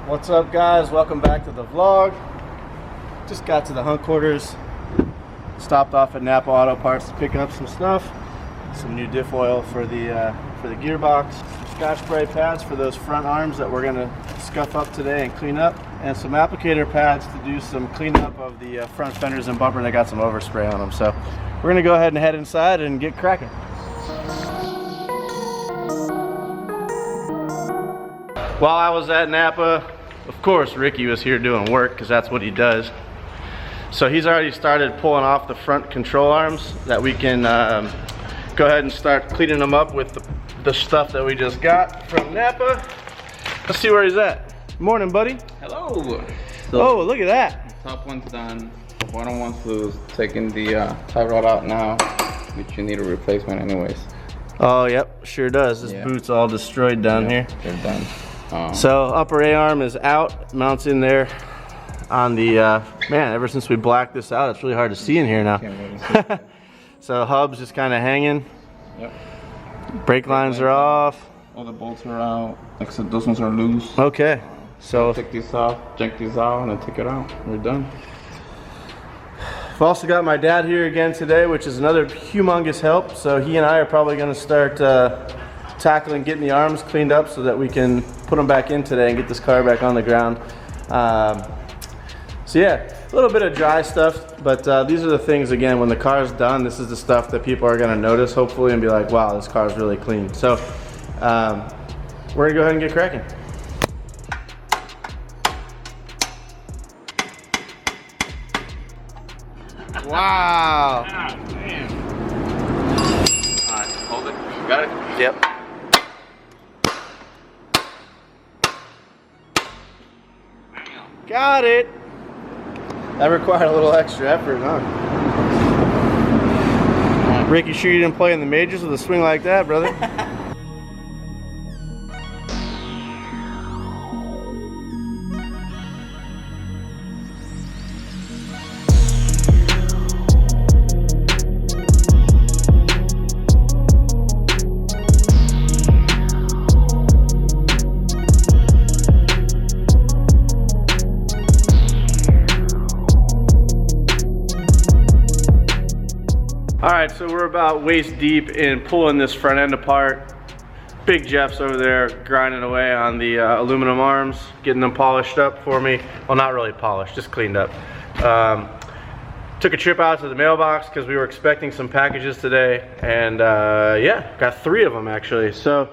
What's up, guys? Welcome back to the vlog. Just got to the hunt quarters. Stopped off at Napa Auto Parts to pick up some stuff. Some new diff oil for the gearbox. Some Scotch spray pads for those front arms that we're gonna scuff up today and clean up, and some applicator pads to do some cleanup of the front fenders and bumper. They got some overspray on them, so we're gonna go ahead and head inside and get cracking. While I was at Napa, of course, Ricky was here doing work because that's what he does. So he's already started pulling off the front control arms that we can go ahead and start cleaning them up with the stuff that we just got from Napa. Let's see where he's at. Morning, buddy. Hello. So, oh, look at that. Top one's done. The bottom one's loose. Taking the tie rod out now, which you need a replacement anyways. Oh, yep, sure does. This boot's all destroyed down here. They're done. So upper A arm is out, mounts in there on the, man, ever since we blacked this out, it's really hard to see in here now. So hub's just kind of hanging. Yep. Brake lines are off. All the bolts are out, except those ones are loose. Okay, so take these off, check these out, and then take it out. We're done. I've also got my dad here again today, which is another humongous help. So he and I are probably going to start tackling getting the arms cleaned up so that we can put them back in today and get this car back on the ground. So yeah, a little bit of dry stuff, but these are the things, again, when the car's done, this is the stuff that people are going to notice, hopefully, and be like, wow, this car's really clean. So we're going to go ahead and get cracking. Wow. Ah, man. All right, hold it. You got it? Yep. Got it. That required a little extra effort, huh? Rick, you sure you didn't play in the majors with a swing like that, brother? Alright, so we're about waist deep in pulling this front end apart. Big Jeff's over there grinding away on the aluminum arms, getting them polished up for me. Well, not really polished, just cleaned up. Took a trip out to the mailbox because we were expecting some packages today, and yeah, got 3 of them actually. So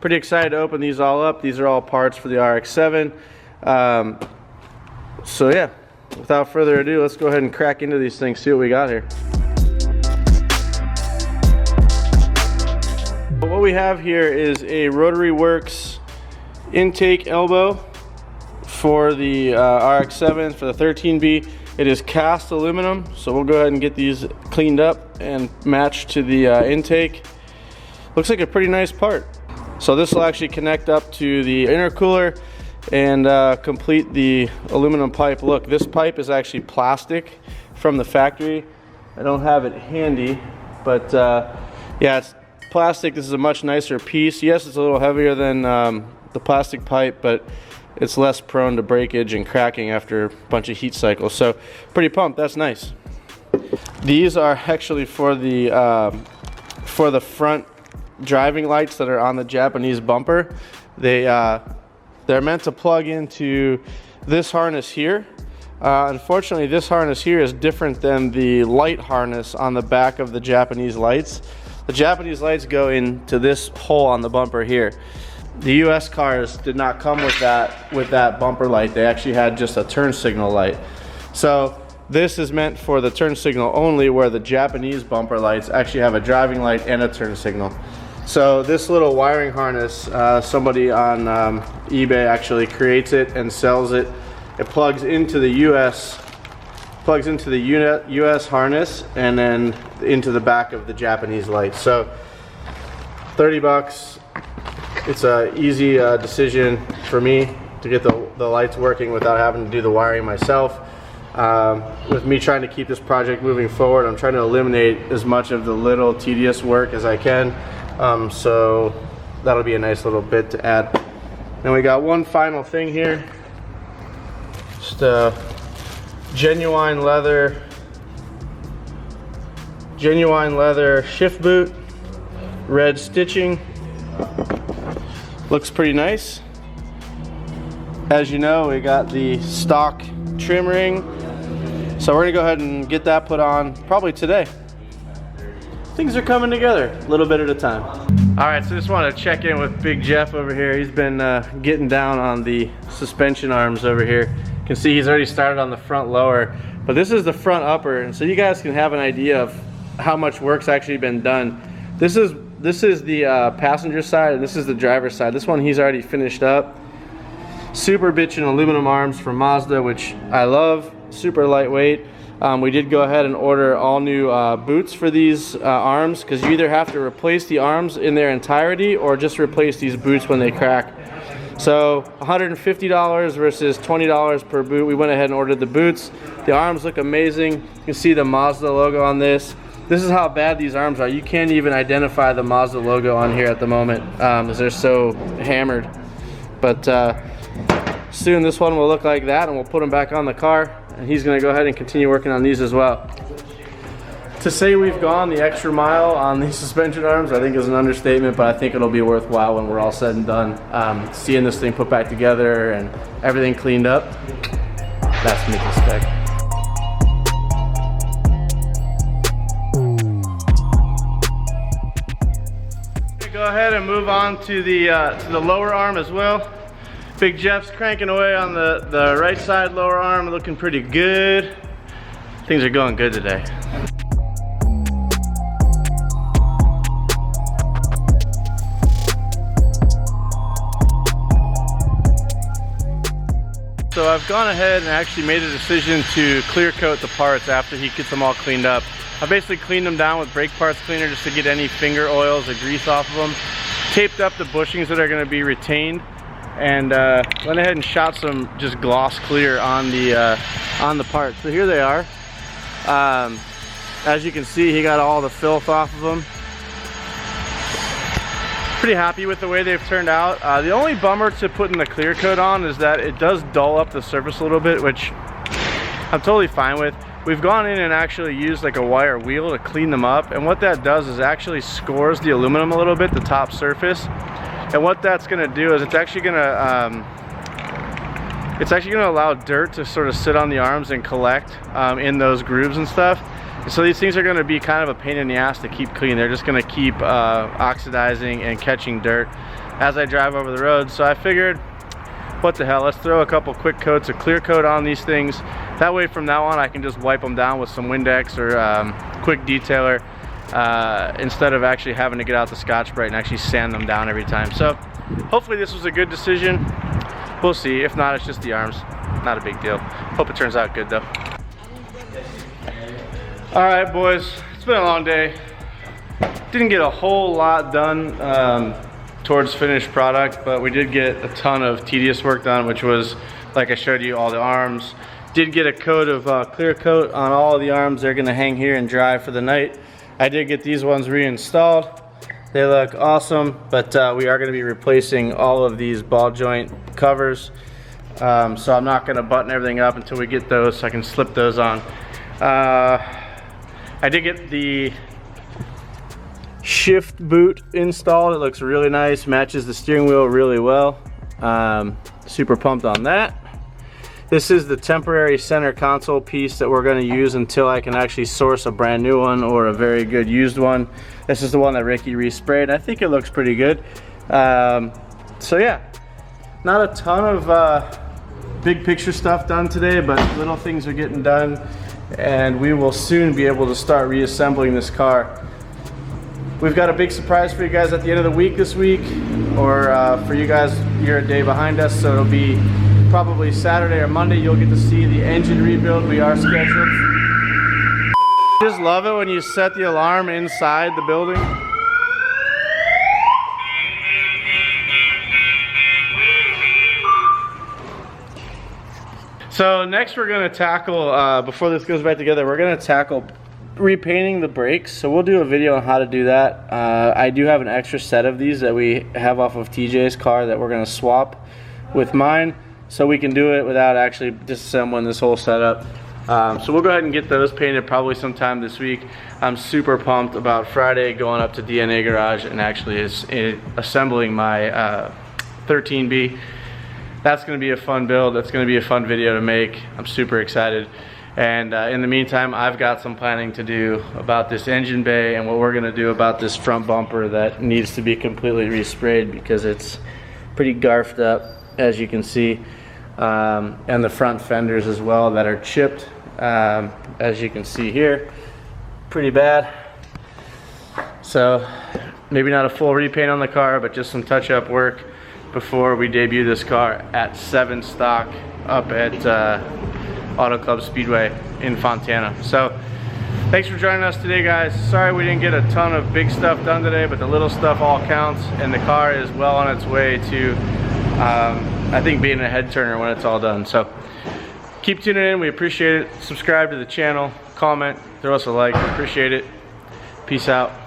pretty excited to open these all up. These are all parts for the RX-7. So yeah, without further ado, let's go ahead and crack into these things, see what we got here. What we have here is a Rotary Works intake elbow for the RX-7 for the 13B. It is cast aluminum, so we'll go ahead and get these cleaned up and matched to the intake. Looks like a pretty nice part. So this will actually connect up to the intercooler and complete the aluminum pipe. Look, this pipe is actually plastic from the factory. I don't have it handy, but yeah, it's plastic. This is a much nicer piece. Yes, it's a little heavier than the plastic pipe, but it's less prone to breakage and cracking after a bunch of heat cycles. So pretty pumped. That's nice. These are actually for the front driving lights that are on the Japanese bumper. They're meant to plug into this harness here. Unfortunately, this harness here is different than the light harness on the back of the Japanese lights. The Japanese lights go into this hole on the bumper here. The US cars did not come with that bumper light. They actually had just a turn signal light. So this is meant for the turn signal only, where the Japanese bumper lights actually have a driving light and a turn signal. So this little wiring harness, somebody on eBay actually creates it and sells it. It plugs into the US harness and then into the back of the Japanese lights. So 30 bucks. It's an easy decision for me to get the lights working without having to do the wiring myself. With me trying to keep this project moving forward, I'm trying to eliminate as much of the little tedious work as I can. So that'll be a nice little bit to add. Then we got one final thing here. Just a genuine leather shift boot, red stitching. Looks pretty nice. As you know, we got the stock trim ring, so we're gonna go ahead and get that put on probably today. Things are coming together a little bit at a time. All right, so just want to check in with Big Jeff over here. He's been getting down on the suspension arms over here. You can see he's already started on the front lower, but this is the front upper, and so you guys can have an idea of how much work's actually been done. This is the passenger side, and this is the driver's side. This one he's already finished up. Super bitchin' aluminum arms from Mazda, which I love. Super lightweight. We did go ahead and order all new boots for these arms, because you either have to replace the arms in their entirety or just replace these boots when they crack. So $150 versus $20 per boot. We went ahead and ordered the boots. The arms look amazing. You can see the Mazda logo on this. This is how bad these arms are. You can't even identify the Mazda logo on here at the moment because they're so hammered. But soon this one will look like that, and we'll put them back on the car, and he's gonna go ahead and continue working on these as well. To say we've gone the extra mile on these suspension arms, I think is an understatement, but I think it'll be worthwhile when we're all said and done. Seeing this thing put back together and everything cleaned up, that's MICKEYSPEC. Go ahead and move on to the lower arm as well. Big Jeff's cranking away on the right side lower arm, looking pretty good. Things are going good today. So I've gone ahead and actually made a decision to clear coat the parts after he gets them all cleaned up. I basically cleaned them down with brake parts cleaner just to get any finger oils or grease off of them. Taped up the bushings that are going to be retained, and went ahead and shot some just gloss clear on the parts. So here they are. As you can see, he got all the filth off of them. Pretty happy with the way they've turned out. The only bummer to putting the clear coat on is that it does dull up the surface a little bit, which I'm totally fine with. We've gone in and actually used like a wire wheel to clean them up, and what that does is actually scores the aluminum a little bit, the top surface. And what that's going to do is it's actually going to allow dirt to sort of sit on the arms and collect in those grooves and stuff. And so these things are going to be kind of a pain in the ass to keep clean. They're just going to keep oxidizing and catching dirt as I drive over the road. So I figured, what the hell, let's throw a couple quick coats of clear coat on these things. That way from now on I can just wipe them down with some Windex or quick detailer instead of actually having to get out the Scotch-Brite and actually sand them down every time. So hopefully this was a good decision. We'll see. If not, it's just the arms. Not a big deal. Hope it turns out good though. All right, boys, it's been a long day. Didn't get a whole lot done towards finished product, but we did get a ton of tedious work done, which was, like I showed you, all the arms. Did get a coat of clear coat on all of the arms. They're gonna hang here and dry for the night. I did get these ones reinstalled. They look awesome, but we are gonna be replacing all of these ball joint covers. So I'm not gonna button everything up until we get those so I can slip those on. I did get the shift boot installed. It looks really nice, matches the steering wheel really well. Super pumped on that. This is the temporary center console piece that we're going to use until I can actually source a brand new one or a very good used one. This is the one that Ricky resprayed. I think it looks pretty good. So yeah, not a ton of big picture stuff done today, but little things are getting done, and we will soon be able to start reassembling this car. We've got a big surprise for you guys at the end of the week this week, or for you guys, you're a day behind us, so it'll be probably Saturday or Monday. You'll get to see the engine rebuild. We are scheduled. Just love it when you set the alarm inside the building. So next we're going to tackle, before this goes back together, we're going to tackle repainting the brakes. So we'll do a video on how to do that. I do have an extra set of these that we have off of TJ's car that we're going to swap with mine. so we can do it without actually disassembling this whole setup. So we'll go ahead and get those painted probably sometime this week. I'm super pumped about Friday going up to DNA Garage and actually assembling my 13B. That's going to be a fun build. That's going to be a fun video to make. I'm super excited. And in the meantime, I've got some planning to do about this engine bay and what we're going to do about this front bumper that needs to be completely resprayed because it's pretty garfed up, as you can see. And the front fenders as well that are chipped, as you can see here, pretty bad. So maybe not a full repaint on the car, but just some touch-up work before we debut this car at 7 stock up at Auto Club Speedway in Fontana. So thanks for joining us today, guys. Sorry we didn't get a ton of big stuff done today, but the little stuff all counts, and the car is well on its way to I think being a head turner when it's all done. So keep tuning in, we appreciate it. Subscribe to the channel, comment, throw us a like, we appreciate it. Peace out.